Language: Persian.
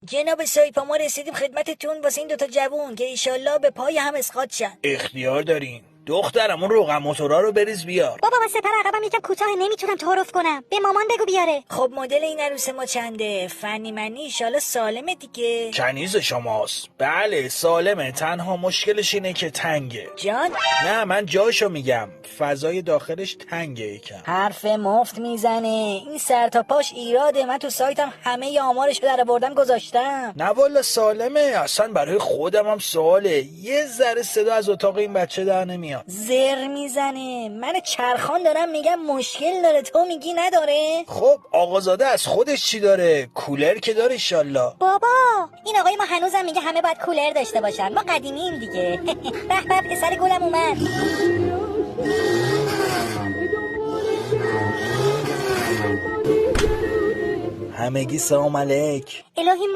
جناب سایپا ما رسیدیم خدمتتون واسه این دوتا جوون که ایشالله به پای هم اسقاط شن. اختیار دارین. دخترم اون روغن موتورا رو بریز بیار. بابا با سپر عقبم یکم کوتاه نمیتونم تعارف کنم. به مامان بگو بیاره. خب مدل این عروس ما چنده؟ فنی منی ایشالله سالمه دیگه. کنیز شماست. بله سالمه، تنها مشکلش اینه که تنگه. جان؟ نه من جاشو میگم، فضای داخلش تنگه یکم. حرف مفت میزنه این سر تا پاش ایراده. من تو سایتم همه آمارشو در آوردم گذاشتم. نه والا سالمه، اصلا برای خودم هم سواله. یه ذره صدا از اتاق این بچه در نمیاد. زر میزنه. من چرخان دارم میگم مشکل داره، تو میگی نداره. خب آقازاده از خودش چی داره؟ کولر که داره ایشالله. بابا این آقای ما هنوزم میگه همه باید کولر داشته باشن. ما قدیمیم دیگه. به به پسر گلم اومد. همگی سلام علیک. الهی